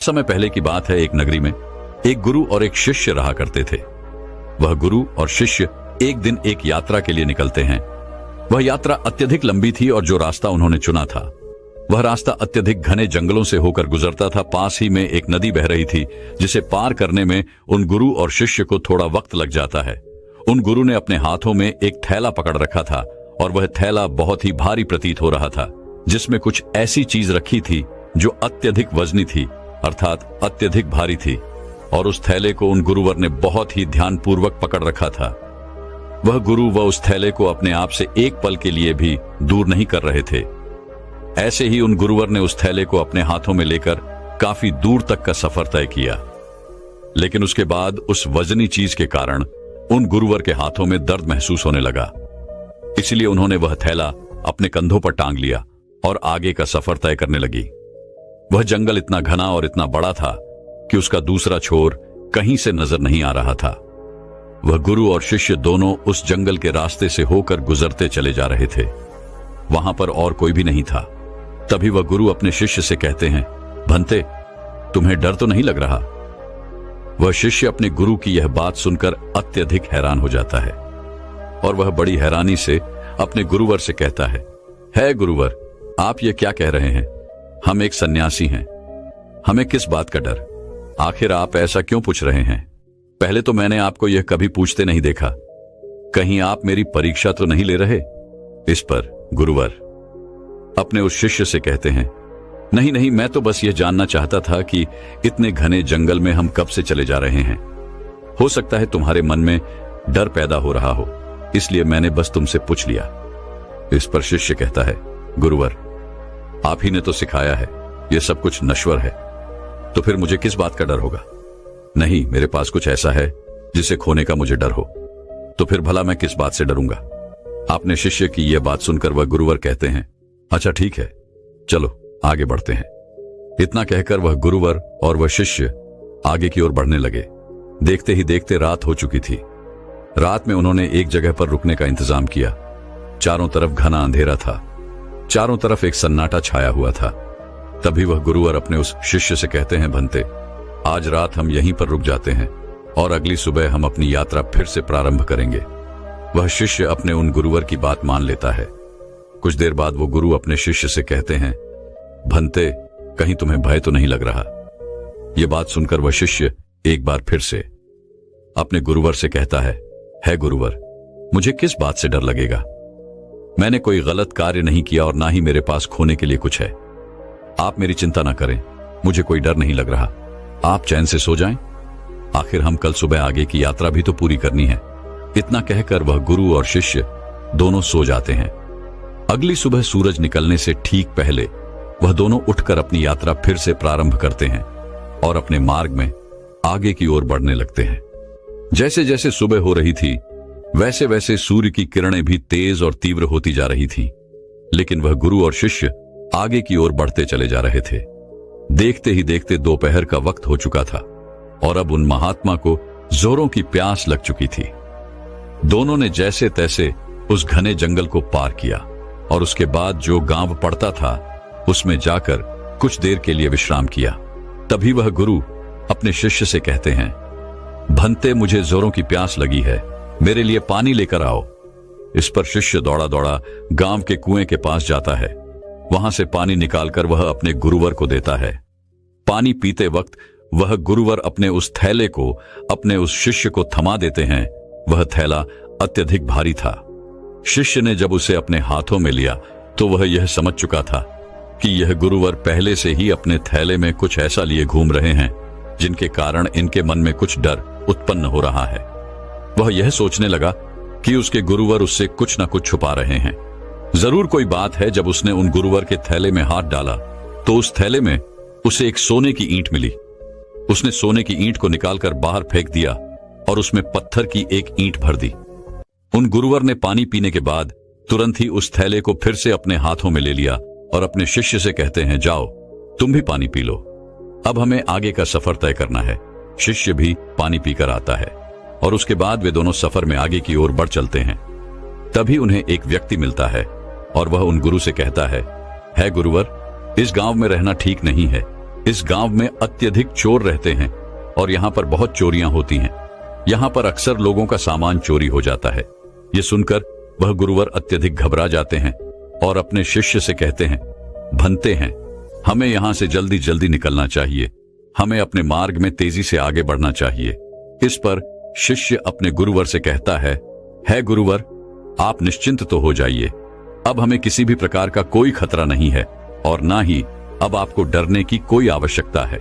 समय पहले की बात है, एक नगरी में एक गुरु और एक शिष्य रहा करते थे। वह गुरु और शिष्य एक दिन एक यात्रा के लिए निकलते हैं। वह यात्रा अत्यधिक लंबी थी और जो रास्ता उन्होंने चुना था वह रास्ता अत्यधिक घने जंगलों से होकर गुजरता था। पास ही में एक नदी बह रही थी जिसे पार करने में उन गुरु और शिष्य को थोड़ा वक्त लग जाता है। उन गुरु ने अपने हाथों में एक थैला पकड़ रखा था और वह थैला बहुत ही भारी प्रतीत हो रहा था, जिसमें कुछ ऐसी चीज रखी थी जो अत्यधिक वजनी थी, अर्थात अत्यधिक भारी थी, और उस थैले को उन गुरुवर ने बहुत ही ध्यानपूर्वक पकड़ रखा था। वह गुरु व उस थैले को अपने आप से एक पल के लिए भी दूर नहीं कर रहे थे। ऐसे ही उन गुरुवर ने उस थैले को अपने हाथों में लेकर काफी दूर तक का सफर तय किया, लेकिन उसके बाद उस वजनी चीज के कारण उन गुरुवर के हाथों में दर्द महसूस होने लगा। इसलिए उन्होंने वह थैला अपने कंधों पर टांग लिया और आगे का सफर तय करने लगी। वह जंगल इतना घना और इतना बड़ा था कि उसका दूसरा छोर कहीं से नजर नहीं आ रहा था। वह गुरु और शिष्य दोनों उस जंगल के रास्ते से होकर गुजरते चले जा रहे थे। वहां पर और कोई भी नहीं था। तभी वह गुरु अपने शिष्य से कहते हैं, भंते, तुम्हें डर तो नहीं लग रहा? वह शिष्य अपने गुरु की यह बात सुनकर अत्यधिक हैरान हो जाता है और वह बड़ी हैरानी से अपने गुरुवर से कहता है गुरुवर, आप ये क्या कह रहे हैं? हम एक सन्यासी हैं, हमें किस बात का डर? आखिर आप ऐसा क्यों पूछ रहे हैं? पहले तो मैंने आपको यह कभी पूछते नहीं देखा। कहीं आप मेरी परीक्षा तो नहीं ले रहे? इस पर गुरुवर अपने उस शिष्य से कहते हैं, नहीं नहीं, मैं तो बस यह जानना चाहता था कि इतने घने जंगल में हम कब से चले जा रहे हैं। हो सकता है तुम्हारे मन में डर पैदा हो रहा हो, इसलिए मैंने बस तुमसे पूछ लिया। इस पर शिष्य कहता है, गुरुवर, आप ही ने तो सिखाया है यह सब कुछ नश्वर है, तो फिर मुझे किस बात का डर होगा? नहीं, मेरे पास कुछ ऐसा है जिसे खोने का मुझे डर हो, तो फिर भला मैं किस बात से डरूंगा? आपने शिष्य की यह बात सुनकर वह गुरुवर कहते हैं, अच्छा ठीक है, चलो आगे बढ़ते हैं। इतना कहकर वह गुरुवर और वह शिष्य आगे की ओर बढ़ने लगे। देखते ही देखते रात हो चुकी थी। रात में उन्होंने एक जगह पर रुकने का इंतजाम किया। चारों तरफ घना अंधेरा था, चारों तरफ एक सन्नाटा छाया हुआ था। तभी वह गुरुवर अपने उस शिष्य से कहते हैं, भंते, आज रात हम यहीं पर रुक जाते हैं और अगली सुबह हम अपनी यात्रा फिर से प्रारंभ करेंगे। वह शिष्य अपने उन गुरुवर की बात मान लेता है। कुछ देर बाद वो गुरु अपने शिष्य से कहते हैं, भंते, कहीं तुम्हें भय तो नहीं लग रहा? यह बात सुनकर वह शिष्य एक बार फिर से अपने गुरुवर से कहता है गुरुवर, मुझे किस बात से डर लगेगा? मैंने कोई गलत कार्य नहीं किया और ना ही मेरे पास खोने के लिए कुछ है। आप मेरी चिंता ना करें, मुझे कोई डर नहीं लग रहा। आप चैन से सो जाएं। आखिर हम कल सुबह आगे की यात्रा भी तो पूरी करनी है। इतना कहकर वह गुरु और शिष्य दोनों सो जाते हैं। अगली सुबह सूरज निकलने से ठीक पहले वह दोनों उठकर अपनी यात्रा फिर से प्रारंभ करते हैं और अपने मार्ग में आगे की ओर बढ़ने लगते हैं। जैसे जैसे सुबह हो रही थी वैसे वैसे सूर्य की किरणें भी तेज और तीव्र होती जा रही थीं, लेकिन वह गुरु और शिष्य आगे की ओर बढ़ते चले जा रहे थे। देखते ही देखते दोपहर का वक्त हो चुका था और अब उन महात्मा को जोरों की प्यास लग चुकी थी। दोनों ने जैसे तैसे उस घने जंगल को पार किया और उसके बाद जो गांव पड़ता था उसमें जाकर कुछ देर के लिए विश्राम किया। तभी वह गुरु अपने शिष्य से कहते हैं, भंते, मुझे जोरों की प्यास लगी है, मेरे लिए पानी लेकर आओ। इस पर शिष्य दौड़ा दौड़ा गांव के कुएं के पास जाता है। वहां से पानी निकालकर वह अपने गुरुवर को देता है। पानी पीते वक्त वह गुरुवर अपने उस थैले को अपने उस शिष्य को थमा देते हैं। वह थैला अत्यधिक भारी था। शिष्य ने जब उसे अपने हाथों में लिया तो वह यह समझ चुका था कि यह गुरुवर पहले से ही अपने थैले में कुछ ऐसा लिए घूम रहे हैं जिनके कारण इनके मन में कुछ डर उत्पन्न हो रहा है। वह यह सोचने लगा कि उसके गुरुवर उससे कुछ न कुछ छुपा रहे हैं। जरूर कोई बात है। जब उसने उन गुरुवर के थैले में हाथ डाला तो उस थैले में उसे एक सोने की ईंट मिली। उसने सोने की ईंट को निकालकर बाहर फेंक दिया और उसमें पत्थर की एक ईंट भर दी। उन गुरुवर ने पानी पीने के बाद तुरंत ही उस थैले को फिर से अपने हाथों में ले लिया और अपने शिष्य से कहते हैं, जाओ तुम भी पानी पी लो, अब हमें आगे का सफर तय करना है। शिष्य भी पानी पीकर आता है और उसके बाद वे दोनों सफर में आगे की ओर बढ़ चलते हैं। तभी उन्हें एक व्यक्ति मिलता है और वह उन गुरु से कहता है गुरुवर, इस गांव में रहना ठीक नहीं है, इस गांव में अत्यधिक चोर रहते हैं और यहाँ पर बहुत चोरियां होती हैं। यहाँ पर अक्सर लोगों का सामान चोरी हो जाता है। ये सुनकर वह गुरुवर अत्यधिक घबरा जाते हैं और अपने शिष्य से कहते हैं, भंते हैं, हमें यहाँ से जल्दी जल्दी निकलना चाहिए। हमें अपने मार्ग में तेजी से आगे बढ़ना चाहिए। इस पर शिष्य अपने गुरुवर से कहता है गुरुवर, आप निश्चिंत तो हो जाइए। अब हमें किसी भी प्रकार का कोई खतरा नहीं है और ना ही अब आपको डरने की कोई आवश्यकता है।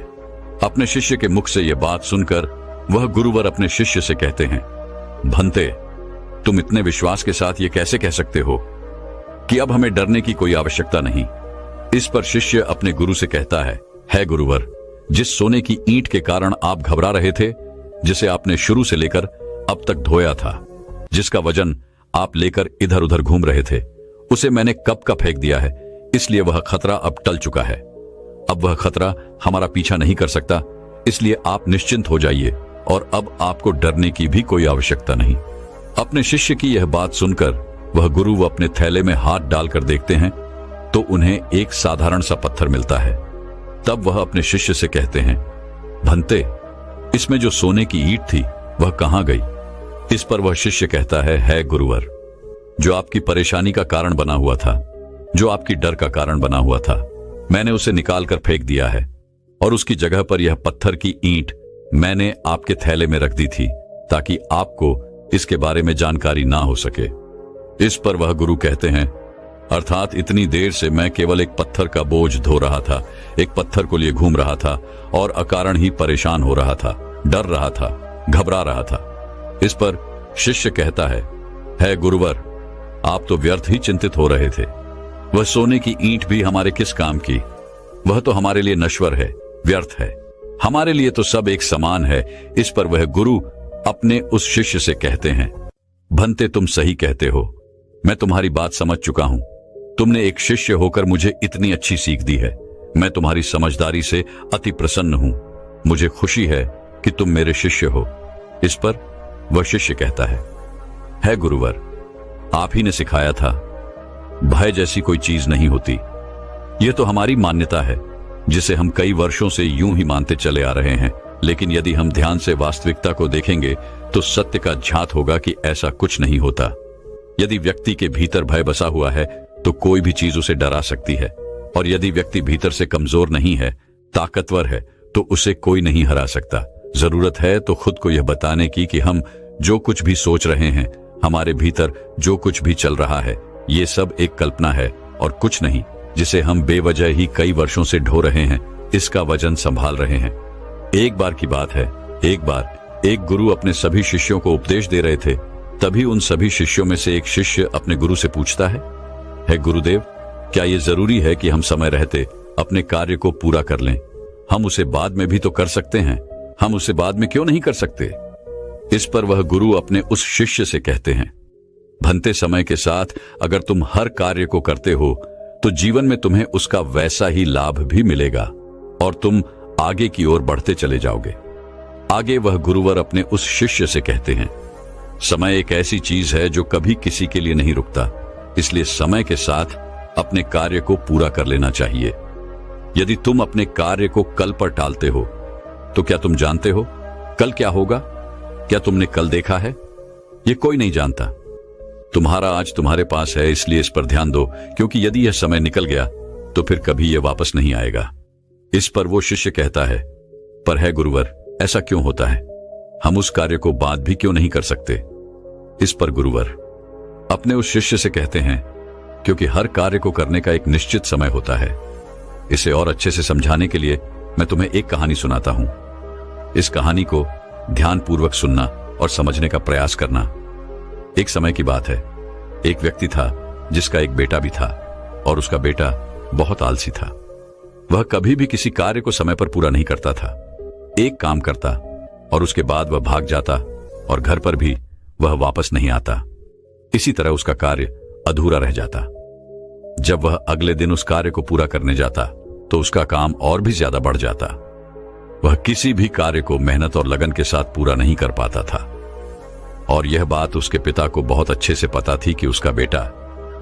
अपने शिष्य के मुख से यह बात सुनकर वह गुरुवर अपने शिष्य से कहते हैं, भंते, तुम इतने विश्वास के साथ ये कैसे कह सकते हो कि अब हमें डरने की कोई आवश्यकता नहीं। इस पर शिष्य अपने गुरु से कहता है गुरुवर, जिस सोने की ईंट के कारण आप घबरा रहे थे, जिसे आपने शुरू से लेकर अब तक ढोया था, जिसका वजन आप लेकर इधर उधर घूम रहे थे, उसे मैंने कब का फेंक दिया है, इसलिए वह खतरा अब टल चुका है। अब वह खतरा हमारा पीछा नहीं कर सकता, इसलिए आप निश्चिंत हो जाइए और अब आपको डरने की भी कोई आवश्यकता नहीं। अपने शिष्य की यह बात सुनकर वह गुरु अपने थैले में हाथ डालकर देखते हैं तो उन्हें एक साधारण सा पत्थर मिलता है। तब वह अपने शिष्य से कहते हैं, भंते, इसमें जो सोने की ईंट थी वह कहां गई? इस पर वह शिष्य कहता है गुरुवर, जो आपकी परेशानी का कारण बना हुआ था, जो आपकी डर का कारण बना हुआ था, मैंने उसे निकाल कर फेंक दिया है और उसकी जगह पर यह पत्थर की ईंट मैंने आपके थैले में रख दी थी ताकि आपको इसके बारे में जानकारी ना हो सके। इस पर वह गुरु कहते हैं, अर्थात इतनी देर से मैं केवल एक पत्थर का बोझ धो रहा था, एक पत्थर को लिए घूम रहा था और अकारण ही परेशान हो रहा था, डर रहा था, घबरा रहा था। इस पर शिष्य कहता है गुरुवर, आप तो व्यर्थ ही चिंतित हो रहे थे। वह सोने की ईंट भी हमारे किस काम की? वह तो हमारे लिए नश्वर है, व्यर्थ है। हमारे लिए तो सब एक समान है। इस पर वह गुरु अपने उस शिष्य से कहते हैं, भंते, तुम सही कहते हो, मैं तुम्हारी बात समझ चुका हूं। तुमने एक शिष्य होकर मुझे इतनी अच्छी सीख दी है। मैं तुम्हारी समझदारी से अति प्रसन्न हूं। मुझे खुशी है कि तुम मेरे शिष्य हो। इस पर वह शिष्य कहता है गुरुवर, आप ही ने सिखाया था, भय जैसी कोई चीज नहीं होती। यह तो हमारी मान्यता है जिसे हम कई वर्षों से यूं ही मानते चले आ रहे हैं, लेकिन यदि हम ध्यान से वास्तविकता को देखेंगे तो सत्य का झात होगा कि ऐसा कुछ नहीं होता। यदि व्यक्ति के भीतर भय बसा हुआ है तो कोई भी चीज उसे डरा सकती है, और यदि व्यक्ति भीतर से कमजोर नहीं है, ताकतवर है, तो उसे कोई नहीं हरा सकता। जरूरत है तो खुद को यह बताने की कि हम जो कुछ भी सोच रहे हैं, हमारे भीतर जो कुछ भी चल रहा है, ये सब एक कल्पना है और कुछ नहीं, जिसे हम बेवजह ही कई वर्षों से ढो रहे हैं, इसका वजन संभाल रहे हैं। एक बार की बात है, एक बार एक गुरु अपने सभी शिष्यों को उपदेश दे रहे थे। तभी उन सभी शिष्यों में से एक शिष्य अपने गुरु से पूछता है गुरुदेव, क्या यह जरूरी है कि हम समय रहते अपने कार्य को पूरा कर लें? हम उसे बाद में भी तो कर सकते हैं, हम उसे बाद में क्यों नहीं कर सकते? इस पर वह गुरु अपने उस शिष्य से कहते हैं, भंते, समय के साथ अगर तुम हर कार्य को करते हो तो जीवन में तुम्हें उसका वैसा ही लाभ भी मिलेगा और तुम आगे की ओर बढ़ते चले जाओगे। आगे वह गुरुवर अपने उस शिष्य से कहते हैं, समय एक ऐसी चीज है जो कभी किसी के लिए नहीं रुकता, इसलिए समय के साथ अपने कार्य को पूरा कर लेना चाहिए। यदि तुम अपने कार्य को कल पर टालते हो तो क्या तुम जानते हो कल क्या होगा? क्या तुमने कल देखा है? यह कोई नहीं जानता। तुम्हारा आज तुम्हारे पास है, इसलिए इस पर ध्यान दो, क्योंकि यदि यह समय निकल गया तो फिर कभी यह वापस नहीं आएगा। इस पर वो शिष्य कहता है, पर गुरुवर, ऐसा क्यों होता है? हम उस कार्य को बाद भी क्यों नहीं कर सकते? इस पर गुरुवर अपने उस शिष्य से कहते हैं, क्योंकि हर कार्य को करने का एक निश्चित समय होता है। इसे और अच्छे से समझाने के लिए मैं तुम्हें एक कहानी सुनाता हूं। इस कहानी को ध्यानपूर्वक सुनना और समझने का प्रयास करना। एक समय की बात है, एक व्यक्ति था जिसका एक बेटा भी था और उसका बेटा बहुत आलसी था। वह कभी भी किसी कार्य को समय पर पूरा नहीं करता था। एक काम करता और उसके बाद वह भाग जाता और घर पर भी वह वापस नहीं आता। इसी तरह उसका कार्य अधूरा रह जाता। जब वह अगले दिन उस कार्य को पूरा करने जाता तो उसका काम और भी ज्यादा बढ़ जाता। वह किसी भी कार्य को मेहनत और लगन के साथ पूरा नहीं कर पाता था और यह बात उसके पिता को बहुत अच्छे से पता थी कि उसका बेटा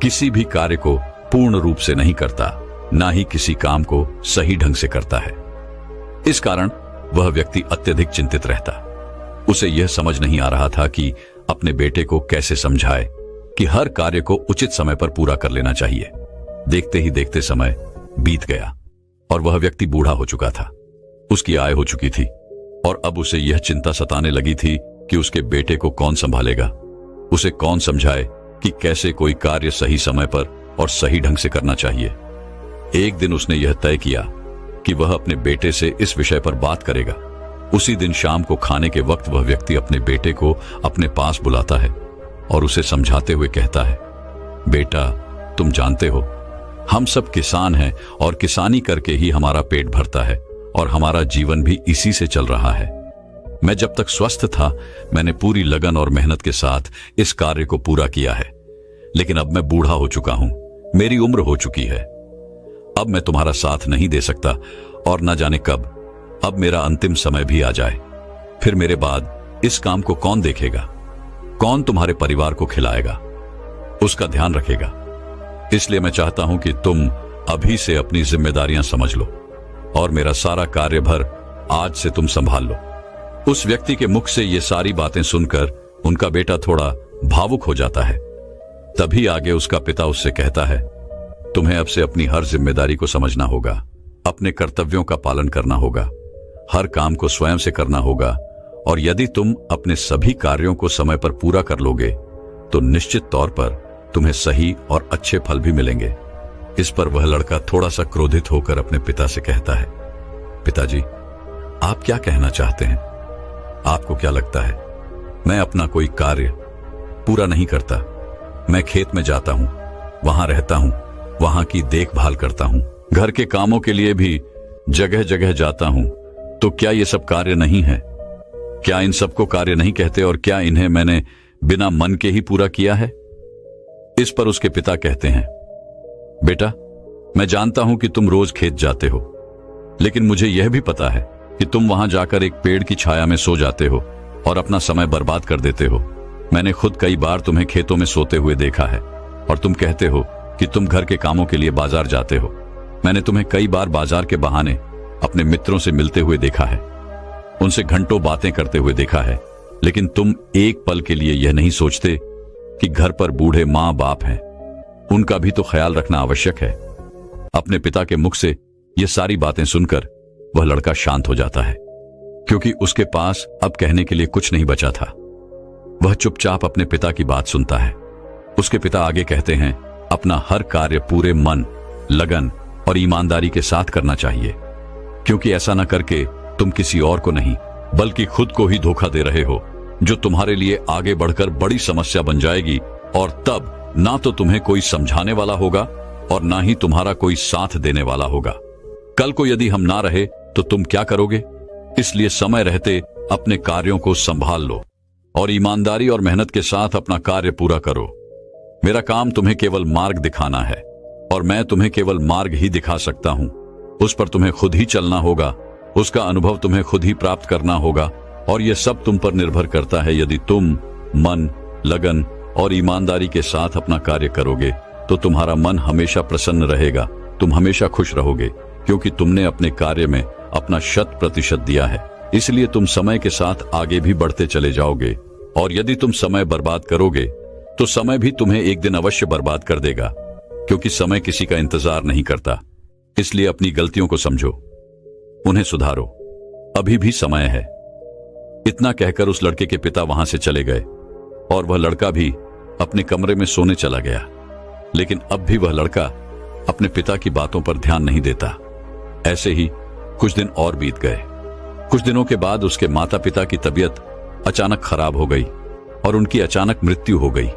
किसी भी कार्य को पूर्ण रूप से नहीं करता, ना ही किसी काम को सही ढंग से करता है। इस कारण वह व्यक्ति अत्यधिक चिंतित रहता। उसे यह समझ नहीं आ रहा था कि अपने बेटे को कैसे समझाए कि हर कार्य को उचित समय पर पूरा कर लेना चाहिए। देखते ही देखते समय बीत गया और वह व्यक्ति बूढ़ा हो चुका था। उसकी आय हो चुकी थी और अब उसे यह चिंता सताने लगी थी कि उसके बेटे को कौन संभालेगा, उसे कौन समझाए कि कैसे कोई कार्य सही समय पर और सही ढंग से करना चाहिए। एक दिन उसने यह तय किया कि वह अपने बेटे से इस विषय पर बात करेगा। उसी दिन शाम को खाने के वक्त वह व्यक्ति अपने बेटे को अपने पास बुलाता है और उसे समझाते हुए कहता है, बेटा, तुम जानते हो हम सब किसान हैं और किसानी करके ही हमारा पेट भरता है और हमारा जीवन भी इसी से चल रहा है। मैं जब तक स्वस्थ था मैंने पूरी लगन और मेहनत के साथ इस कार्य को पूरा किया है, लेकिन अब मैं बूढ़ा हो चुका हूं, मेरी उम्र हो चुकी है। अब मैं तुम्हारा साथ नहीं दे सकता और न जाने कब अब मेरा अंतिम समय भी आ जाए। फिर मेरे बाद इस काम को कौन देखेगा, कौन तुम्हारे परिवार को खिलाएगा, उसका ध्यान रखेगा। इसलिए मैं चाहता हूं कि तुम अभी से अपनी जिम्मेदारियां समझ लो और मेरा सारा कार्यभार आज से तुम संभाल लो। उस व्यक्ति के मुख से ये सारी बातें सुनकर उनका बेटा थोड़ा भावुक हो जाता है। तभी आगे उसका पिता उससे कहता है, तुम्हें अब से अपनी हर जिम्मेदारी को समझना होगा, अपने कर्तव्यों का पालन करना होगा, हर काम को स्वयं से करना होगा और यदि तुम अपने सभी कार्यों को समय पर पूरा कर लोगे तो निश्चित तौर पर तुम्हें सही और अच्छे फल भी मिलेंगे। इस पर वह लड़का थोड़ा सा क्रोधित होकर अपने पिता से कहता है, पिताजी, आप क्या कहना चाहते हैं? आपको क्या लगता है मैं अपना कोई कार्य पूरा नहीं करता? मैं खेत में जाता हूं, वहां रहता हूं, वहां की देखभाल करता हूं, घर के कामों के लिए भी जगह जगह जाता हूं, तो क्या ये सब कार्य नहीं है? क्या इन सबको कार्य नहीं कहते और क्या इन्हें मैंने बिना मन के ही पूरा किया है? इस पर उसके पिता कहते हैं, बेटा, मैं जानता हूं कि तुम रोज खेत जाते हो, लेकिन मुझे यह भी पता है कि तुम वहां जाकर एक पेड़ की छाया में सो जाते हो और अपना समय बर्बाद कर देते हो। मैंने खुद कई बार तुम्हें खेतों में सोते हुए देखा है और तुम कहते हो कि तुम घर के कामों के लिए बाजार जाते हो। मैंने तुम्हें कई बार बाजार के बहाने अपने मित्रों से मिलते हुए देखा है, उनसे घंटों बातें करते हुए देखा है, लेकिन तुम एक पल के लिए यह नहीं सोचते कि घर पर बूढ़े माँ बाप हैं, उनका भी तो ख्याल रखना आवश्यक है। अपने पिता के मुख से ये सारी बातें सुनकर वह लड़का शांत हो जाता है, क्योंकि उसके पास अब कहने के लिए कुछ नहीं बचा था। वह चुपचाप अपने पिता की बात सुनता है। उसके पिता आगे कहते हैं, अपना हर कार्य पूरे मन, लगन और ईमानदारी के साथ करना चाहिए, क्योंकि ऐसा न करके तुम किसी और को नहीं बल्कि खुद को ही धोखा दे रहे हो, जो तुम्हारे लिए आगे बढ़कर बड़ी समस्या बन जाएगी और तब ना तो तुम्हें कोई समझाने वाला होगा और ना ही तुम्हारा कोई साथ देने वाला होगा। कल को यदि हम ना रहे तो तुम क्या करोगे? इसलिए समय रहते अपने कार्यों को संभाल लो और ईमानदारी और मेहनत के साथ अपना कार्य पूरा करो। मेरा काम तुम्हें केवल मार्ग दिखाना है और मैं तुम्हें केवल मार्ग ही दिखा सकता हूं। उस पर तुम्हें खुद ही चलना होगा, उसका अनुभव तुम्हें खुद ही प्राप्त करना होगा और यह सब तुम पर निर्भर करता है। यदि तुम मन, लगन और ईमानदारी के साथ अपना कार्य करोगे तो तुम्हारा मन हमेशा प्रसन्न रहेगा, तुम हमेशा खुश रहोगे, क्योंकि तुमने अपने कार्य में अपना 100% दिया है। इसलिए तुम समय के साथ आगे भी बढ़ते चले जाओगे और यदि तुम समय बर्बाद करोगे तो समय भी तुम्हें एक दिन अवश्य बर्बाद कर देगा, क्योंकि समय किसी का इंतजार नहीं करता। इसलिए अपनी गलतियों को समझो, उन्हें सुधारो, अभी भी समय है। इतना कहकर उस लड़के के पिता वहां से चले गए और वह लड़का भी अपने कमरे में सोने चला गया। लेकिन अब भी वह लड़का अपने पिता की बातों पर ध्यान नहीं देता। ऐसे ही कुछ दिन और बीत गए। कुछ दिनों के बाद उसके माता पिता की तबीयत अचानक खराब हो गई और उनकी अचानक मृत्यु हो गई।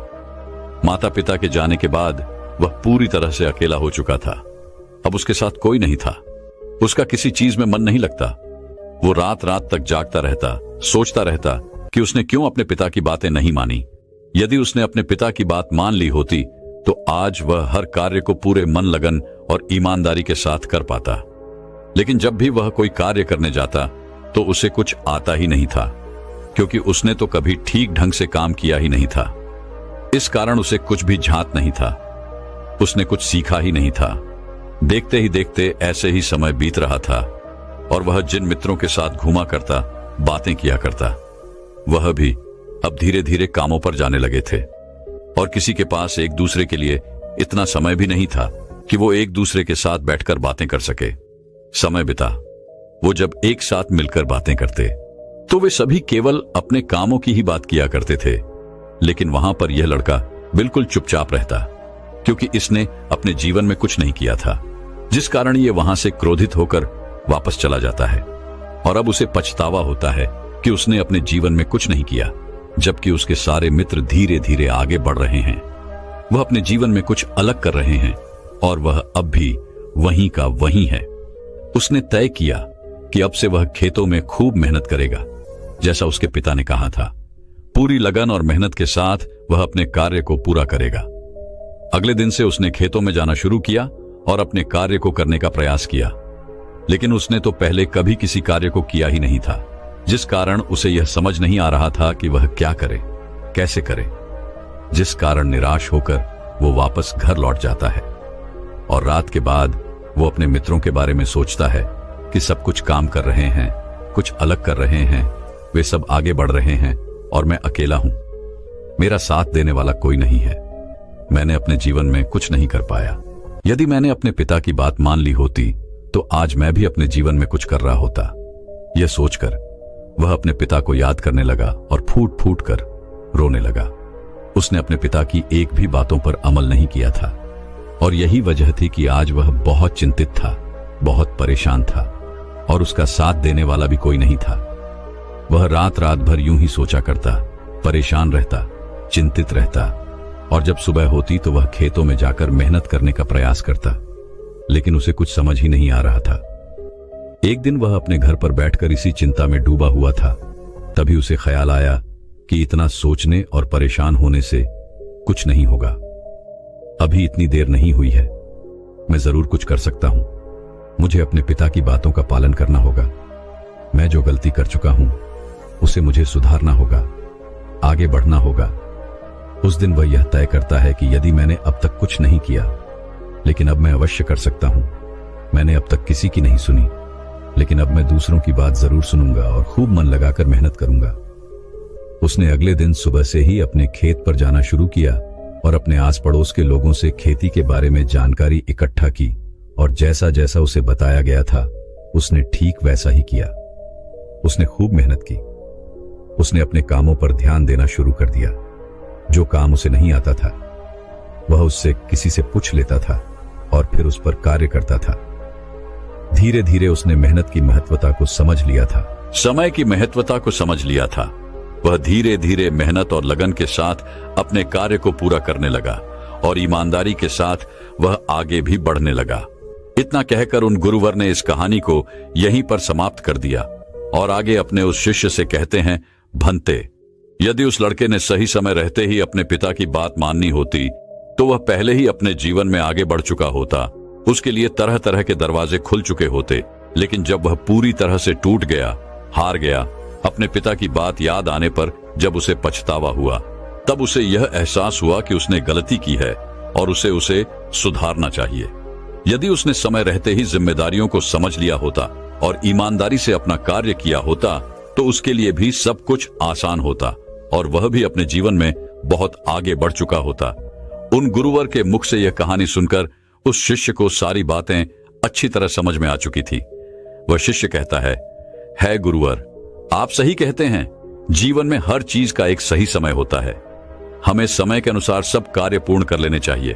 माता पिता के जाने के बाद वह पूरी तरह से अकेला हो चुका था। अब उसके साथ कोई नहीं था। उसका किसी चीज में मन नहीं लगता। वो रात रात तक जागता रहता, सोचता रहता कि उसने क्यों अपने पिता की बातें नहीं मानी। यदि उसने अपने पिता की बात मान ली होती तो आज वह हर कार्य को पूरे मन, लगन और ईमानदारी के साथ कर पाता। लेकिन जब भी वह कोई कार्य करने जाता तो उसे कुछ आता ही नहीं था, क्योंकि उसने तो कभी ठीक ढंग से काम किया ही नहीं था। इस कारण उसे कुछ भी झांत नहीं था, उसने कुछ सीखा ही नहीं था। देखते ही देखते ऐसे ही समय बीत रहा था और वह जिन मित्रों के साथ घूमा करता, बातें किया करता, वह भी अब धीरे धीरे कामों पर जाने लगे थे और किसी के पास एक दूसरे के लिए इतना समय भी नहीं था कि वो एक दूसरे के साथ बैठकर बातें कर सके। समय बिता वो जब एक साथ मिलकर बातें करते तो वे सभी केवल अपने कामों की ही बात किया करते थे, लेकिन वहां पर यह लड़का बिल्कुल चुपचाप रहता, क्योंकि इसने अपने जीवन में कुछ नहीं किया था, जिस कारण ये वहां से क्रोधित होकर वापस चला जाता है और अब उसे पछतावा होता है कि उसने अपने जीवन में कुछ नहीं किया, जबकि उसके सारे मित्र धीरे धीरे आगे बढ़ रहे हैं। वह अपने जीवन में कुछ अलग कर रहे हैं और वह अब भी वहीं का वहीं है। उसने तय किया कि अब से वह खेतों में खूब मेहनत करेगा, जैसा उसके पिता ने कहा था। पूरी लगन और मेहनत के साथ वह अपने कार्य को पूरा करेगा। अगले दिन से उसने खेतों में जाना शुरू किया और अपने कार्य को करने का प्रयास किया, लेकिन उसने तो पहले कभी किसी कार्य को किया ही नहीं था, जिस कारण उसे यह समझ नहीं आ रहा था कि वह क्या करे, कैसे करे, जिस कारण निराश होकर वो वापस घर लौट जाता है और रात के बाद वो अपने मित्रों के बारे में सोचता है कि सब कुछ काम कर रहे हैं, कुछ अलग कर रहे हैं, वे सब आगे बढ़ रहे हैं और मैं अकेला हूं। मेरा साथ देने वाला कोई नहीं है। मैंने अपने जीवन में कुछ नहीं कर पाया। यदि मैंने अपने पिता की बात मान ली होती तो आज मैं भी अपने जीवन में कुछ कर रहा होता। यह सोचकर वह अपने पिता को याद करने लगा और फूट फूट कर रोने लगा। उसने अपने पिता की एक भी बातों पर अमल नहीं किया था और यही वजह थी कि आज वह बहुत चिंतित था, बहुत परेशान था और उसका साथ देने वाला भी कोई नहीं था। वह रात रात भर यूं ही सोचा करता, परेशान रहता, चिंतित रहता और जब सुबह होती तो वह खेतों में जाकर मेहनत करने का प्रयास करता, लेकिन उसे कुछ समझ ही नहीं आ रहा था। एक दिन वह अपने घर पर बैठकर इसी चिंता में डूबा हुआ था। तभी उसे ख्याल आया कि इतना सोचने और परेशान होने से कुछ नहीं होगा। अभी इतनी देर नहीं हुई है, मैं जरूर कुछ कर सकता हूं। मुझे अपने पिता की बातों का पालन करना होगा। मैं जो गलती कर चुका हूं उसे मुझे सुधारना होगा, आगे बढ़ना होगा। उस दिन वह यह तय करता है कि यदि मैंने अब तक कुछ नहीं किया, लेकिन अब मैं अवश्य कर सकता हूं। मैंने अब तक किसी की नहीं सुनी, लेकिन अब मैं दूसरों की बात जरूर सुनूंगा और खूब मन लगाकर मेहनत करूंगा। उसने अगले दिन सुबह से ही अपने खेत पर जाना शुरू किया और अपने आस पड़ोस के लोगों से खेती के बारे में जानकारी इकट्ठा की और जैसा जैसा उसे बताया गया था उसने ठीक वैसा ही किया। उसने खूब मेहनत की। उसने अपने कामों पर ध्यान देना शुरू कर दिया। जो काम उसे नहीं आता था वह उससे किसी से पूछ लेता था और फिर उस पर कार्य करता था। धीरे धीरे उसने मेहनत की महत्वता को समझ लिया था। समय की महत्वता को समझ लिया था। वह धीरे धीरे मेहनत और लगन के साथ अपने कार्य को पूरा करने लगा और ईमानदारी के साथ वह आगे भी बढ़ने लगा। इतना कहकर उन गुरुवर ने इस कहानी को यहीं पर समाप्त कर दिया और आगे अपने उस शिष्य से कहते हैं, भंते, यदि उस लड़के ने सही समय रहते ही अपने पिता की बात माननी होती तो वह पहले ही अपने जीवन में आगे बढ़ चुका होता। उसके लिए तरह तरह के दरवाजे खुल चुके होते, लेकिन जब वह पूरी तरह से टूट गया, हार गया, अपने पिता की बात याद आने पर जब उसे पछतावा हुआ, तब उसे यह एहसास हुआ कि उसने गलती की है और उसे सुधारना चाहिए। यदि उसने समय रहते ही जिम्मेदारियों को समझ लिया होता और ईमानदारी से अपना कार्य किया होता तो उसके लिए भी सब कुछ आसान होता और वह भी अपने जीवन में बहुत आगे बढ़ चुका होता। उन गुरुवर के मुख से यह कहानी सुनकर उस शिष्य को सारी बातें अच्छी तरह समझ में आ चुकी थी। वह शिष्य कहता है गुरुवर, आप सही कहते हैं। जीवन में हर चीज का एक सही समय होता है। हमें समय के अनुसार सब कार्य पूर्ण कर लेने चाहिए,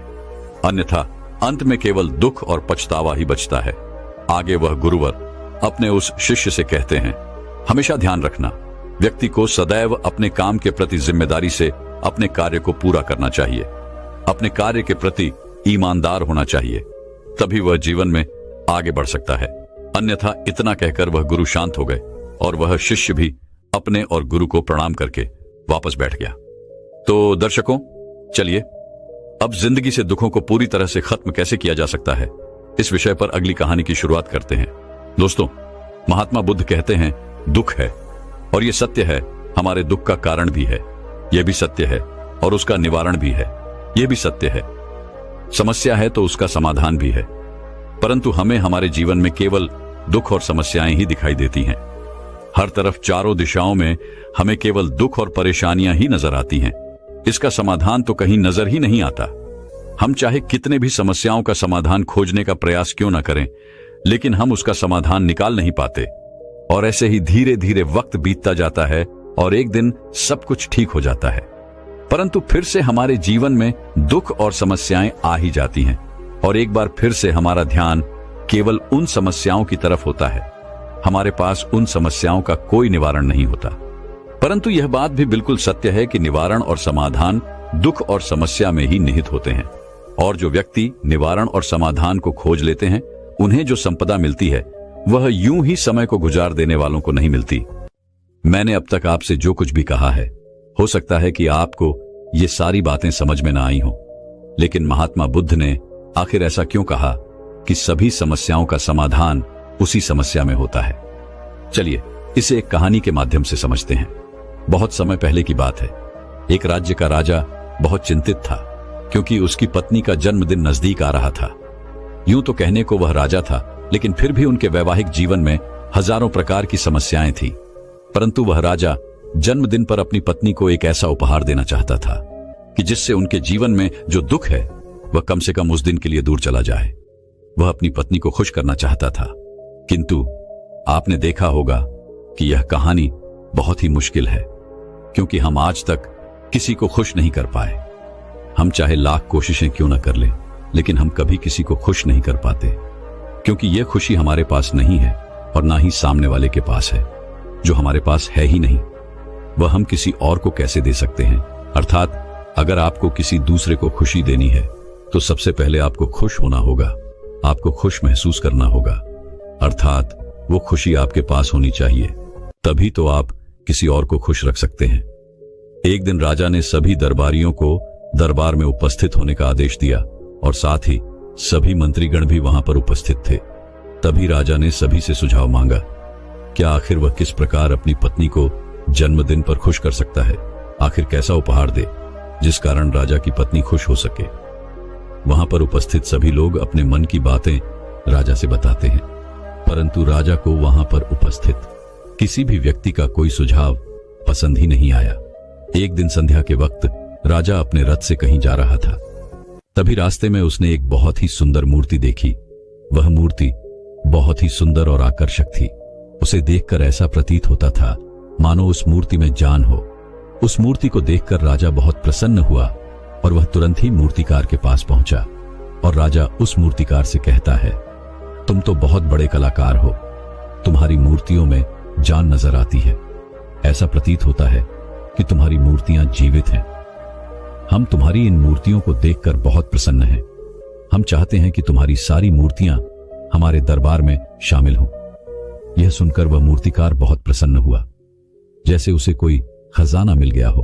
अन्यथा अंत में केवल दुख और पछतावा ही बचता है। आगे वह गुरुवर अपने उस शिष्य से कहते हैं, हमेशा ध्यान रखना, व्यक्ति को सदैव अपने काम के प्रति जिम्मेदारी से अपने कार्य को पूरा करना चाहिए। अपने कार्य के प्रति ईमानदार होना चाहिए, तभी वह जीवन में आगे बढ़ सकता है। अन्यथा इतना कहकर वह गुरु शांत हो गए और वह शिष्य भी अपने और गुरु को प्रणाम करके वापस बैठ गया। तो दर्शकों, चलिए अब जिंदगी से दुखों को पूरी तरह से खत्म कैसे किया जा सकता है, इस विषय पर अगली कहानी की शुरुआत करते हैं। दोस्तों, महात्मा बुद्ध कहते हैं, दुख है और यह सत्य है, हमारे दुख का कारण भी है, यह भी सत्य है, और उसका निवारण भी है, यह भी सत्य है। समस्या है तो उसका समाधान भी है, परंतु हमें हमारे जीवन में केवल दुख और समस्याएं ही दिखाई देती हैं। हर तरफ चारों दिशाओं में हमें केवल दुख और परेशानियां ही नजर आती हैं। इसका समाधान तो कहीं नजर ही नहीं आता। हम चाहे कितने भी समस्याओं का समाधान खोजने का प्रयास क्यों न करें, लेकिन हम उसका समाधान निकाल नहीं पाते। और ऐसे ही धीरे धीरे वक्त बीतता जाता है और एक दिन सब कुछ ठीक हो जाता है। परंतु फिर से हमारे जीवन में दुख और समस्याएं आ ही जाती हैं और एक बार फिर से हमारा ध्यान केवल उन समस्याओं की तरफ होता है। हमारे पास उन समस्याओं का कोई निवारण नहीं होता। परंतु यह बात भी बिल्कुल सत्य है कि निवारण और समाधान दुख और समस्या में ही निहित होते हैं। और जो व्यक्ति निवारण और समाधान को खोज लेते हैं, उन्हें जो संपदा मिलती है वह यूं ही समय को गुजार देने वालों को नहीं मिलती। मैंने अब तक आपसे जो कुछ भी कहा है, हो सकता है कि आपको ये सारी बातें समझ में ना आई हों, लेकिन महात्मा बुद्ध ने आखिर ऐसा क्यों कहा कि सभी समस्याओं का समाधान उसी समस्या में होता है। चलिए इसे एक कहानी के माध्यम से समझते हैं। बहुत समय पहले की बात है। एक राज्य का राजा बहुत चिंतित था क्योंकि उसकी पत्नी का जन्मदिन नजदीक आ रहा था। यूं तो कहने को वह राजा था, लेकिन फिर भी उनके वैवाहिक जीवन में हजारों प्रकार की समस्याएं थी। परंतु वह राजा जन्मदिन पर अपनी पत्नी को एक ऐसा उपहार देना चाहता था कि जिससे उनके जीवन में जो दुख है वह कम से कम उस दिन के लिए दूर चला जाए। वह अपनी पत्नी को खुश करना चाहता था, किंतु आपने देखा होगा कि यह कहानी बहुत ही मुश्किल है, क्योंकि हम आज तक किसी को खुश नहीं कर पाए। हम चाहे लाख कोशिशें क्यों न कर लें, लेकिन हम कभी किसी को खुश नहीं कर पाते, क्योंकि यह खुशी हमारे पास नहीं है और ना ही सामने वाले के पास है। जो हमारे पास है ही नहीं, वह हम किसी और को कैसे दे सकते हैं। अर्थात अगर आपको किसी दूसरे को खुशी देनी है तो सबसे पहले आपको खुश होना होगा, आपको खुश महसूस करना होगा। अर्थात वो खुशी आपके पास होनी चाहिए, तभी तो आप किसी और को खुश रख सकते हैं। एक दिन राजा ने सभी दरबारियों को दरबार में उपस्थित होने का आदेश दिया और साथ ही सभी मंत्रीगण भी वहां पर उपस्थित थे। तभी राजा ने सभी से सुझाव मांगा, क्या आखिर वह किस प्रकार अपनी पत्नी को जन्मदिन पर खुश कर सकता है। आखिर कैसा उपहार दे जिस कारण राजा की पत्नी खुश हो सके। वहां पर उपस्थित सभी लोग अपने मन की बातें राजा से बताते हैं, परंतु राजा को वहां पर उपस्थित किसी भी व्यक्ति का कोई सुझाव पसंद ही नहीं आया। एक दिन संध्या के वक्त राजा अपने रथ से कहीं जा रहा था। तभी रास्ते में उसने एक बहुत ही सुंदर मूर्ति देखी। वह मूर्ति बहुत ही सुंदर और आकर्षक थी। उसे देखकर ऐसा प्रतीत होता था मानो उस मूर्ति में जान हो। उस मूर्ति को देखकर राजा बहुत प्रसन्न हुआ और वह तुरंत ही मूर्तिकार के पास पहुंचा और राजा उस मूर्तिकार से कहता है, तुम तो बहुत बड़े कलाकार हो, तुम्हारी मूर्तियों में जान नजर आती है। ऐसा प्रतीत होता है कि तुम्हारी मूर्तियां जीवित हैं। हम तुम्हारी इन मूर्तियों को देखकर बहुत प्रसन्न हैं। हम चाहते हैं कि तुम्हारी सारी मूर्तियां हमारे दरबार में शामिल हों। यह सुनकर वह मूर्तिकार बहुत प्रसन्न हुआ, जैसे उसे कोई खजाना मिल गया हो।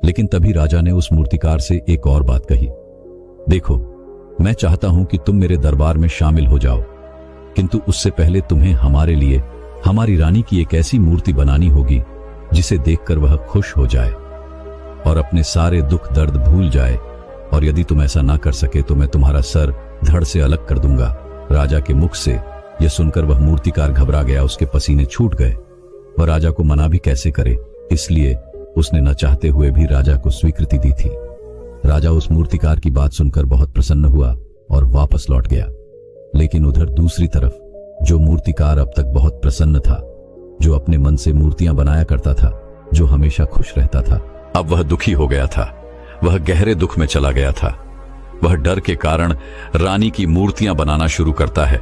लेकिन तभी राजा ने उस मूर्तिकार से एक और बात कही, देखो, मैं चाहता हूं कि तुम मेरे दरबार में शामिल हो जाओ, किंतु उससे पहले तुम्हें हमारे लिए हमारी रानी की एक ऐसी मूर्ति बनानी होगी जिसे देखकर वह खुश हो जाए और अपने सारे दुख दर्द भूल जाए, और यदि तुम ऐसा ना कर सके तो मैं तुम्हारा सर धड़ से अलग कर दूंगा। राजा के मुख से यह सुनकर वह मूर्तिकार घबरा गया, उसके पसीने छूट गए। वह राजा को मना भी कैसे करे, इसलिए उसने न चाहते हुए भी राजा को स्वीकृति दी थी। राजा उस मूर्तिकार की बात सुनकर बहुत प्रसन्न हुआ और वापस लौट गया। लेकिन उधर दूसरी तरफ जो मूर्तिकार अब तक बहुत प्रसन्न था, जो अपने मन से मूर्तियां बनाया करता था, जो हमेशा खुश रहता था, अब वह दुखी हो गया था। वह गहरे दुख में चला गया था। वह डर के कारण रानी की मूर्तियां बनाना शुरू करता है,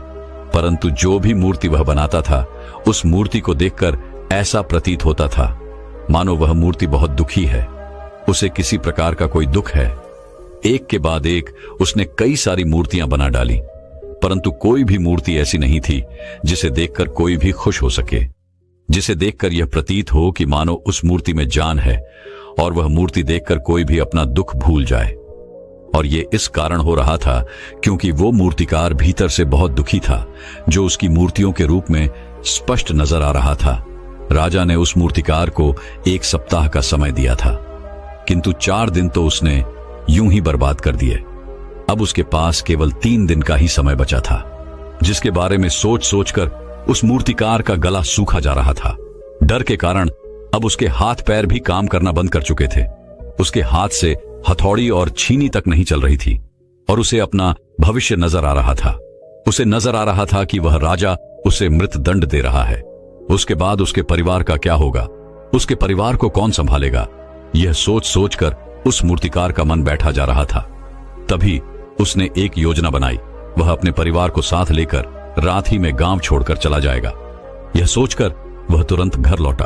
परंतु जो भी मूर्ति वह बनाता था उस मूर्ति को देखकर ऐसा प्रतीत होता था मानो वह मूर्ति बहुत दुखी है, उसे किसी प्रकार का कोई दुख है। एक के बाद एक उसने कई सारी मूर्तियां बना डाली, परंतु कोई भी मूर्ति ऐसी नहीं थी जिसे देखकर कोई भी खुश हो सके, जिसे देखकर यह प्रतीत हो कि मानो उस मूर्ति में जान है और वह मूर्ति देखकर कोई भी अपना दुख भूल जाए। और ये इस कारण हो रहा था क्योंकि वो मूर्तिकार भीतर से बहुत दुखी था, जो उसकी मूर्तियों के रूप में स्पष्ट नजर आ रहा था। राजा ने उस मूर्तिकार को 1 सप्ताह का समय दिया था, किंतु 4 दिन तो उसने यूं ही बर्बाद कर दिए। अब उसके पास केवल 3 दिन का ही समय बचा था। जिसके बारे में सोच सोचकर उस मूर्तिकार का गला सूखा जा रहा था। डर के कारण अब उसके हाथ पैर भी काम करना बंद कर चुके थे। उसके हाथ से हथौड़ी और छीनी तक नहीं चल रही थी और उसे अपना भविष्य नजर आ रहा था। उसे नजर आ रहा था कि वह राजा उसे मृत्युदंड दे रहा है। उसके बाद उसके परिवार का क्या होगा, उसके परिवार को कौन संभालेगा, यह सोच सोचकर उस मूर्तिकार का मन बैठा जा रहा था। तभी उसने एक योजना बनाई। वह अपने परिवार को साथ लेकर रात ही में गांव छोड़कर चला जाएगा। यह सोचकर वह तुरंत घर लौटा।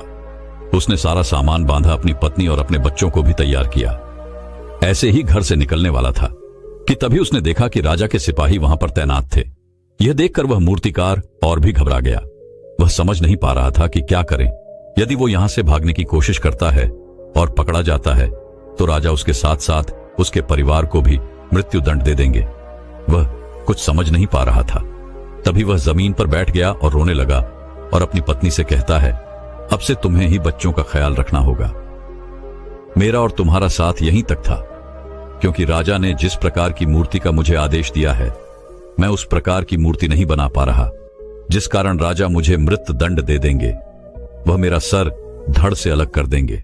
उसने सारा सामान बांधा, अपनी पत्नी और अपने बच्चों को भी तैयार किया। ऐसे ही घर से निकलने वाला था कि तभी उसने देखा कि राजा के सिपाही वहां पर तैनात थे। यह देखकर वह मूर्तिकार और भी घबरा गया। वह समझ नहीं पा रहा था कि क्या करें। यदि वो यहां से भागने की कोशिश करता है और पकड़ा जाता है तो राजा उसके साथ साथ उसके परिवार को भी मृत्युदंड दे देंगे। वह कुछ समझ नहीं पा रहा था। तभी वह जमीन पर बैठ गया और रोने लगा और अपनी पत्नी से कहता है, अब से तुम्हें ही बच्चों का ख्याल रखना होगा। मेरा और तुम्हारा साथ यहीं तक था, क्योंकि राजा ने जिस प्रकार की मूर्ति का मुझे आदेश दिया है, मैं उस प्रकार की मूर्ति नहीं बना पा रहा, जिस कारण राजा मुझे मृत्युदंड दे देंगे। वह मेरा सर धड़ से अलग कर देंगे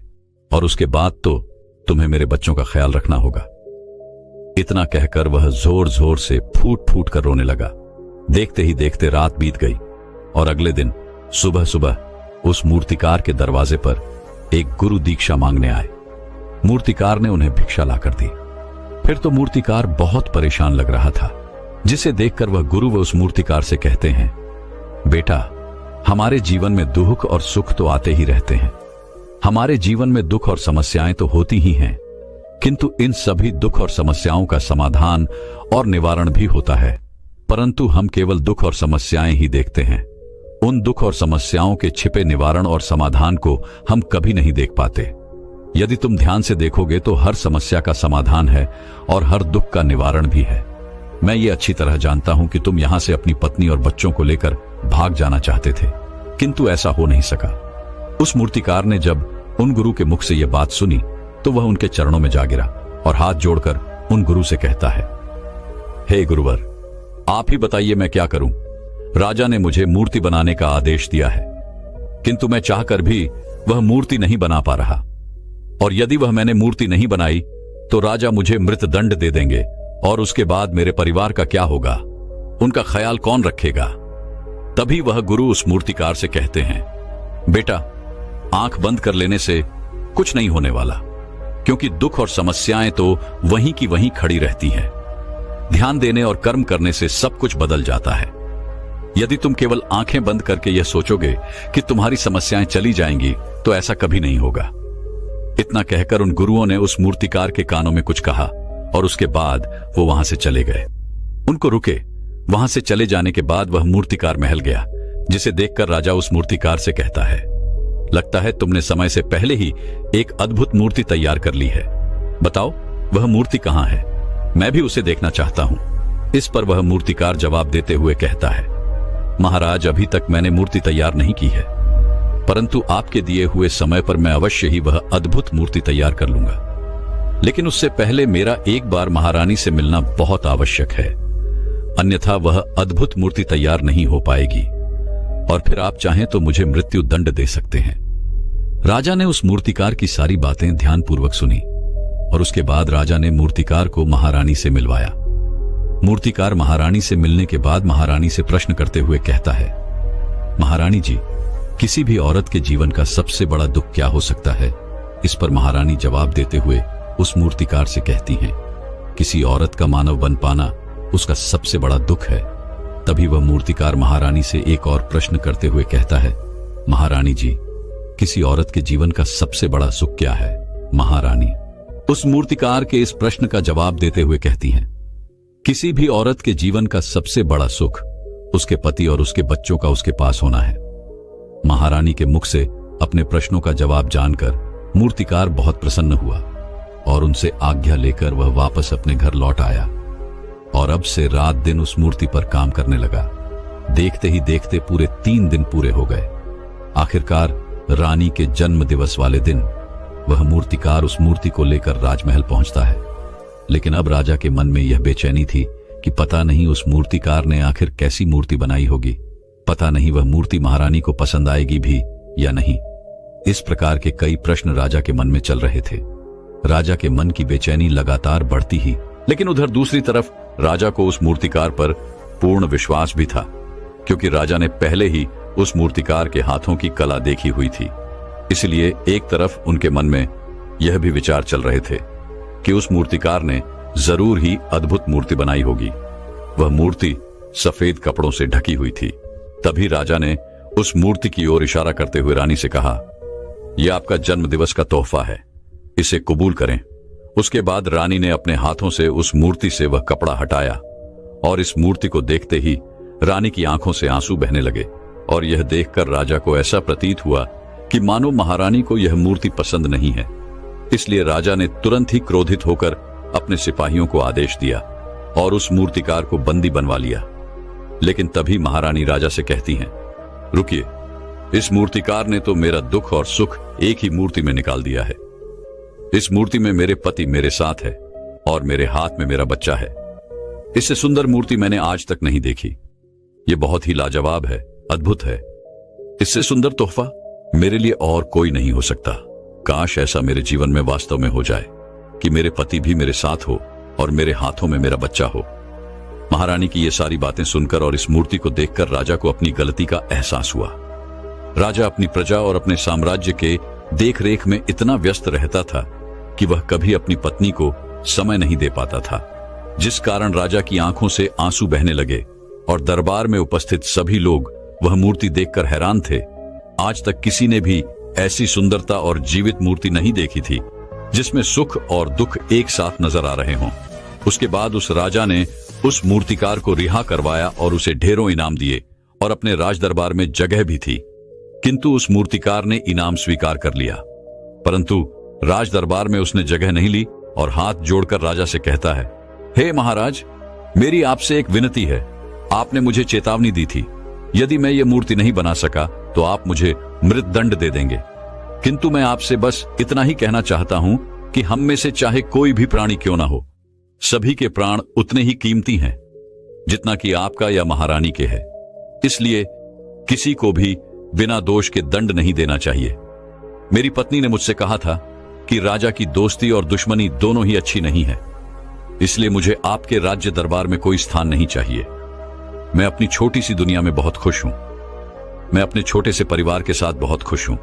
और उसके बाद तो तुम्हें मेरे बच्चों का ख्याल रखना होगा। इतना कहकर वह जोर जोर से फूट फूट कर रोने लगा। देखते ही देखते रात बीत गई और अगले दिन सुबह सुबह उस मूर्तिकार के दरवाजे पर एक गुरु दीक्षा मांगने आए। मूर्तिकार ने उन्हें भिक्षा लाकर दी। फिर तो मूर्तिकार बहुत परेशान लग रहा था, जिसे देखकर वह गुरु व उस मूर्तिकार से कहते हैं, बेटा, हमारे जीवन में दुख और सुख तो आते ही रहते हैं। हमारे जीवन में दुख और समस्याएं तो होती ही हैं, किंतु इन सभी दुख और समस्याओं का समाधान और निवारण भी होता है, परंतु हम केवल दुख और समस्याएं ही देखते हैं। उन दुख और समस्याओं के छिपे निवारण और समाधान को हम कभी नहीं देख पाते। यदि तुम ध्यान से देखोगे तो हर समस्या का समाधान है और हर दुख का निवारण भी है। मैं ये अच्छी तरह जानता हूं कि तुम यहां से अपनी पत्नी और बच्चों को लेकर भाग जाना चाहते थे, किंतु ऐसा हो नहीं सका। उस मूर्तिकार ने जब उन गुरु के मुख से यह बात सुनी तो वह उनके चरणों में जा गिरा और हाथ जोड़कर उन गुरु से कहता है, हे गुरुवर, आप ही बताइए मैं क्या करूं। राजा ने मुझे मूर्ति बनाने का आदेश दिया है, किंतु मैं चाहकर भी वह मूर्ति नहीं बना पा रहा, और यदि वह मैंने मूर्ति नहीं बनाई तो राजा मुझे मृत्युदंड दे देंगे और उसके बाद मेरे परिवार का क्या होगा, उनका ख्याल कौन रखेगा। तभी वह गुरु उस मूर्तिकार से कहते हैं, बेटा, आंख बंद कर लेने से कुछ नहीं होने वाला, क्योंकि दुख और समस्याएं तो वहीं की वहीं खड़ी रहती हैं। ध्यान देने और कर्म करने से सब कुछ बदल जाता है। यदि तुम केवल आंखें बंद करके यह सोचोगे कि तुम्हारी समस्याएं चली जाएंगी तो ऐसा कभी नहीं होगा। इतना कहकर उन गुरुओं ने उस मूर्तिकार के कानों में कुछ कहा और उसके बाद वो वहां से चले गए। उनको रुके। वहां से चले जाने के बाद वह मूर्तिकार महल गया, जिसे देखकर राजा उस मूर्तिकार से कहता है, लगता है तुमने समय से पहले ही एक अद्भुत मूर्ति तैयार कर ली है। बताओ वह मूर्ति कहां है, मैं भी उसे देखना चाहता हूं। इस पर वह मूर्तिकार जवाब देते हुए कहता है, महाराज, अभी तक मैंने मूर्ति तैयार नहीं की है, परंतु आपके दिए हुए समय पर मैं अवश्य ही वह अद्भुत मूर्ति तैयार कर लूंगा। लेकिन उससे पहले मेरा एक बार महारानी से मिलना बहुत आवश्यक है, अन्यथा वह अद्भुत मूर्ति तैयार नहीं हो पाएगी और फिर आप चाहें तो मुझे मृत्यु दंड दे सकते हैं। राजा ने उस मूर्तिकार की सारी बातें ध्यानपूर्वक सुनी और उसके बाद राजा ने मूर्तिकार को महारानी से मिलवाया। मूर्तिकार महारानी से मिलने के बाद महारानी से प्रश्न करते हुए कहता है, महारानी जी, किसी भी औरत के जीवन का सबसे बड़ा दुख क्या हो सकता है। इस पर महारानी जवाब देते हुए उस मूर्तिकार से कहती हैं, किसी औरत का मानव बन पाना उसका सबसे बड़ा दुख है। तभी वह मूर्तिकार महारानी से एक और प्रश्न करते हुए कहता है, महारानी जी, किसी औरत के जीवन का सबसे बड़ा सुख क्या है। महारानी उस मूर्तिकार के इस प्रश्न का जवाब देते हुए कहती हैं, किसी भी औरत के जीवन का सबसे बड़ा सुख उसके पति और उसके बच्चों का उसके पास होना है। महारानी के मुख से अपने प्रश्नों का जवाब जानकर मूर्तिकार बहुत प्रसन्न हुआ और उनसे आज्ञा लेकर वह वापस अपने घर लौट आया और अब से रात दिन उस मूर्ति पर काम करने लगा। देखते ही देखते पूरे 3 दिन पूरे हो गए। आखिरकार रानी के जन्म दिवस वाले दिन वह मूर्तिकार उस मूर्ति को लेकर राजमहल पहुंचता है। लेकिन अब राजा के मन में यह बेचैनी थी कि पता नहीं उस मूर्तिकार ने आखिर कैसी मूर्ति बनाई होगी, पता नहीं वह मूर्ति महारानी को पसंद आएगी भी या नहीं। इस प्रकार के कई प्रश्न राजा के मन में चल रहे थे। राजा के मन की बेचैनी लगातार बढ़ती ही, लेकिन उधर दूसरी तरफ राजा को उस मूर्तिकार पर पूर्ण विश्वास भी था, क्योंकि राजा ने पहले ही उस मूर्तिकार के हाथों की कला देखी हुई थी। इसलिए एक तरफ उनके मन में यह भी विचार चल रहे थे कि उस मूर्तिकार ने जरूर ही अद्भुत मूर्ति बनाई होगी। वह मूर्ति सफेद कपड़ों से ढकी हुई थी। तभी राजा ने उस मूर्ति की ओर इशारा करते हुए रानी से कहा, यह आपका जन्मदिवस का तोहफा है, इसे कबूल करें। उसके बाद रानी ने अपने हाथों से उस मूर्ति से वह कपड़ा हटाया और इस मूर्ति को देखते ही रानी की आंखों से आंसू बहने लगे और यह देखकर राजा को ऐसा प्रतीत हुआ कि मानो महारानी को यह मूर्ति पसंद नहीं है। इसलिए राजा ने तुरंत ही क्रोधित होकर अपने सिपाहियों को आदेश दिया और उस मूर्तिकार को बंदी बनवा लिया। लेकिन तभी महारानी राजा से कहती हैं, रुकिए, इस मूर्तिकार ने तो मेरा दुख और सुख एक ही मूर्ति में निकाल दिया है। इस मूर्ति में मेरे पति मेरे साथ है और मेरे हाथ में मेरा बच्चा है। इससे सुंदर मूर्ति मैंने आज तक नहीं देखी। यह बहुत ही लाजवाब है, अद्भुत है। इससे सुंदर तोहफा मेरे लिए और कोई नहीं हो सकता। काश ऐसा मेरे जीवन में वास्तव में हो जाए कि मेरे पति भी मेरे साथ हो और मेरे हाथों में मेरा बच्चा हो। महारानी की ये सारी बातें सुनकर और इस मूर्ति को देखकर राजा को अपनी गलती का एहसास हुआ। राजा अपनी प्रजा और अपने साम्राज्य के देखरेख में इतना व्यस्त रहता था कि वह कभी अपनी पत्नी को समय नहीं दे पाता था, जिस कारण राजा की आंखों से आंसू बहने लगे और दरबार में उपस्थित सभी लोग वह मूर्ति देखकर हैरान थे। आज तक किसी ने भी ऐसी सुंदरता और जीवित मूर्ति नहीं देखी थी जिसमें सुख और दुख एक साथ नजर आ रहे हों। उसके बाद उस राजा ने उस मूर्तिकार को रिहा करवाया और उसे ढेरों इनाम दिए और अपने राज दरबार में जगह भी थी। किंतु उस मूर्तिकार ने इनाम स्वीकार कर लिया, परंतु राज दरबार में उसने जगह नहीं ली और हाथ जोड़कर राजा से कहता है, हे महाराज, मेरी आपसे एक विनती है। आपने मुझे चेतावनी दी थी, यदि मैं ये मूर्ति नहीं बना सका तो आप मुझे मृत्युदंड दे देंगे। किंतु मैं आपसे बस इतना ही कहना चाहता हूं कि हम में से चाहे कोई भी प्राणी क्यों ना हो, सभी के प्राण उतने ही कीमती हैं जितना कि आपका या महारानी के है। इसलिए किसी को भी बिना दोष के दंड नहीं देना चाहिए। मेरी पत्नी ने मुझसे कहा था कि राजा की दोस्ती और दुश्मनी दोनों ही अच्छी नहीं है, इसलिए मुझे आपके राज्य दरबार में कोई स्थान नहीं चाहिए। मैं अपनी छोटी सी दुनिया में बहुत खुश हूं। मैं अपने छोटे से परिवार के साथ बहुत खुश हूं।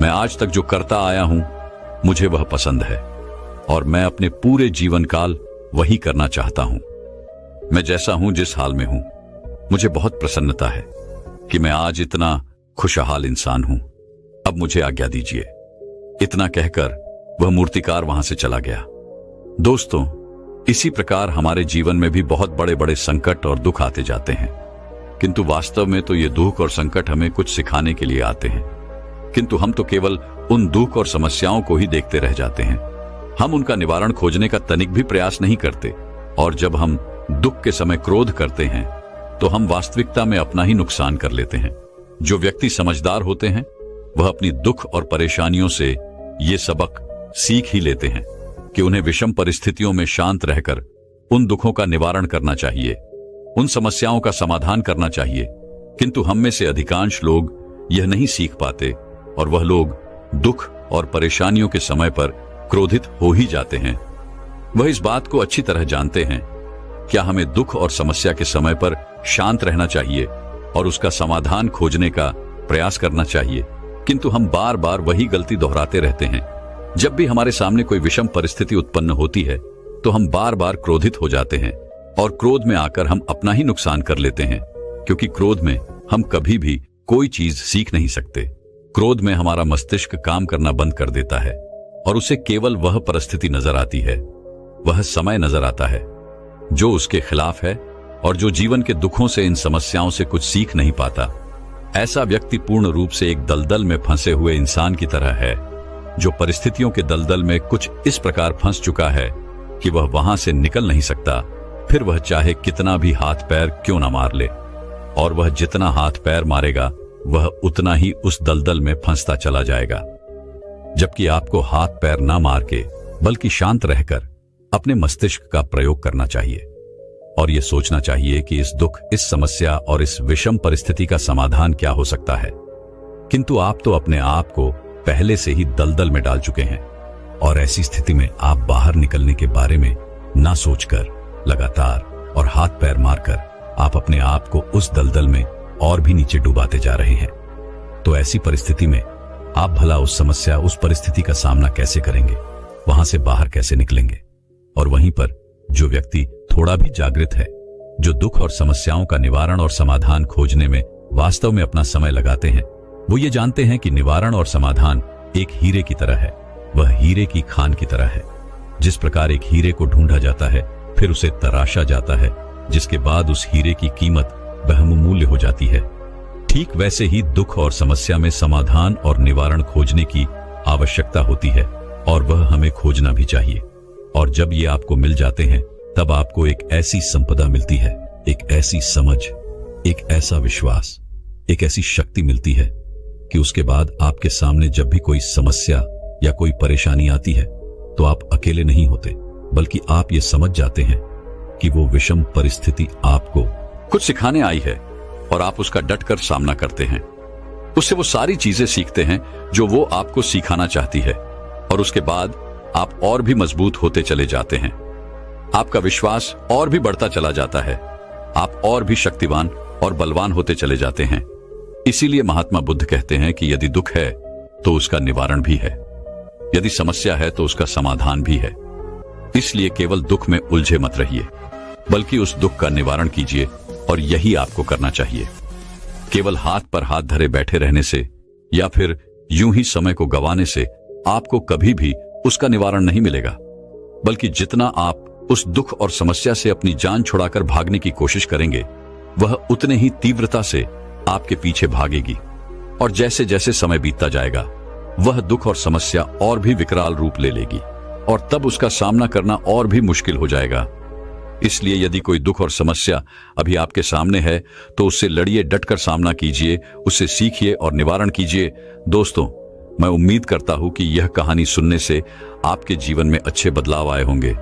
मैं आज तक जो करता आया हूं मुझे वह पसंद है और मैं अपने पूरे जीवन काल वही करना चाहता हूं। मैं जैसा हूं, जिस हाल में हूं, मुझे बहुत प्रसन्नता है कि मैं आज इतना खुशहाल इंसान हूं। अब मुझे आज्ञा दीजिए। इतना कहकर वह मूर्तिकार वहां से चला गया। दोस्तों, इसी प्रकार हमारे जीवन में भी बहुत बड़े बड़े संकट और दुख आते जाते हैं, किंतु वास्तव में तो ये दुख और संकट हमें कुछ सिखाने के लिए आते हैं। किंतु हम तो केवल उन दुख और समस्याओं को ही देखते रह जाते हैं। हम उनका निवारण खोजने का तनिक भी प्रयास नहीं करते और जब हम दुख के समय क्रोध करते हैं तो हम वास्तविकता में अपना ही नुकसान कर लेते हैं। जो व्यक्ति समझदार होते हैं वह अपनी दुख और परेशानियों से ये सबक सीख ही लेते हैं कि उन्हें विषम परिस्थितियों में शांत रहकर उन दुखों का निवारण करना चाहिए, उन समस्याओं का समाधान करना चाहिए। किंतु हम में से अधिकांश लोग यह नहीं सीख पाते और वह लोग दुख और परेशानियों के समय पर क्रोधित हो ही जाते हैं। वह इस बात को अच्छी तरह जानते हैं क्या हमें दुख और समस्या के समय पर शांत रहना चाहिए और उसका समाधान खोजने का प्रयास करना चाहिए, किंतु हम बार बार वही गलती दोहराते रहते हैं। जब भी हमारे सामने कोई विषम परिस्थिति उत्पन्न होती है तो हम बार बार क्रोधित हो जाते हैं और क्रोध में आकर हम अपना ही नुकसान कर लेते हैं, क्योंकि क्रोध में हम कभी भी कोई चीज सीख नहीं सकते। क्रोध में हमारा मस्तिष्क काम करना बंद कर देता है और उसे केवल वह परिस्थिति नजर आती है, वह समय नजर आता है जो उसके खिलाफ है और जो जीवन के दुखों से, इन समस्याओं से कुछ सीख नहीं पाता। ऐसा व्यक्ति पूर्ण रूप से एक दलदल में फंसे हुए इंसान की तरह है जो परिस्थितियों के दलदल में कुछ इस प्रकार फंस चुका है कि वह वहां से निकल नहीं सकता। फिर वह चाहे कितना भी हाथ पैर क्यों ना मार ले, और वह जितना हाथ पैर मारेगा वह उतना ही उस दलदल में फंसता चला जाएगा। जबकि आपको हाथ पैर ना मार के बल्कि शांत रहकर अपने मस्तिष्क का प्रयोग करना चाहिए। और यह सोचना चाहिए कि इस दुख, इस समस्या और इस विषम परिस्थिति का समाधान क्या हो सकता है। किंतु आप तो अपने आप को पहले से ही दलदल में डाल चुके हैं और ऐसी स्थिति में आप बाहर निकलने के बारे में ना सोचकर लगातार और हाथ पैर मारकर आप अपने आप को उस दलदल में और भी नीचे डुबाते जा रहे हैं। तो ऐसी परिस्थिति में आप भला उस समस्या, उस परिस्थिति का सामना कैसे करेंगे, वहां से बाहर कैसे निकलेंगे? और वहीं पर जो व्यक्ति थोड़ा भी जागृत है, जो दुख और समस्याओं का निवारण और समाधान खोजने में वास्तव में अपना समय लगाते हैं, वो ये जानते हैं कि निवारण और समाधान एक हीरे की तरह है। वह हीरे की खान की तरह है। जिस प्रकार एक हीरे को ढूंढा जाता है, फिर उसे तराशा जाता है, जिसके बाद उस हीरे की कीमत बहुमूल्य हो जाती है, ठीक वैसे ही दुख और समस्या में समाधान और निवारण खोजने की आवश्यकता होती है और वह हमें खोजना भी चाहिए। और जब ये आपको मिल जाते हैं, तब आपको एक ऐसी संपदा मिलती है, एक ऐसी समझ, एक ऐसा विश्वास, एक ऐसी शक्ति मिलती है कि उसके बाद आपके सामने जब भी कोई समस्या या कोई परेशानी आती है तो आप अकेले नहीं होते, बल्कि आप ये समझ जाते हैं कि वो विषम परिस्थिति आपको कुछ सिखाने आई है और आप उसका डटकर सामना करते हैं। उससे वो सारी चीजें सीखते हैं जो वो आपको सिखाना चाहती है और उसके बाद आप और भी मजबूत होते चले जाते हैं। आपका विश्वास और भी बढ़ता चला जाता है, आप और भी शक्तिवान और बलवान होते चले जाते हैं। इसीलिए महात्मा बुद्ध कहते हैं कि यदि दुख है तो उसका निवारण भी है, यदि समस्या है तो उसका समाधान भी है। इसलिए केवल दुख में उलझे मत रहिए, बल्कि उस दुख का निवारण कीजिए और यही आपको करना चाहिए। केवल हाथ पर हाथ धरे बैठे रहने से या फिर यूं ही समय को गंवाने से आपको कभी भी उसका निवारण नहीं मिलेगा, बल्कि जितना आप उस दुख और समस्या से अपनी जान छुड़ाकर भागने की कोशिश करेंगे, वह उतने ही तीव्रता से आपके पीछे भागेगी। और जैसे जैसे समय बीतता जाएगा, वह दुख और समस्या और भी विकराल रूप ले लेगी और तब उसका सामना करना और भी मुश्किल हो जाएगा। इसलिए यदि कोई दुख और समस्या अभी आपके सामने है तो उससे लड़िए, डटकर सामना कीजिए, उससे सीखिए और निवारण कीजिए। दोस्तों, मैं उम्मीद करता हूं कि यह कहानी सुनने से आपके जीवन में अच्छे बदलाव आए होंगे।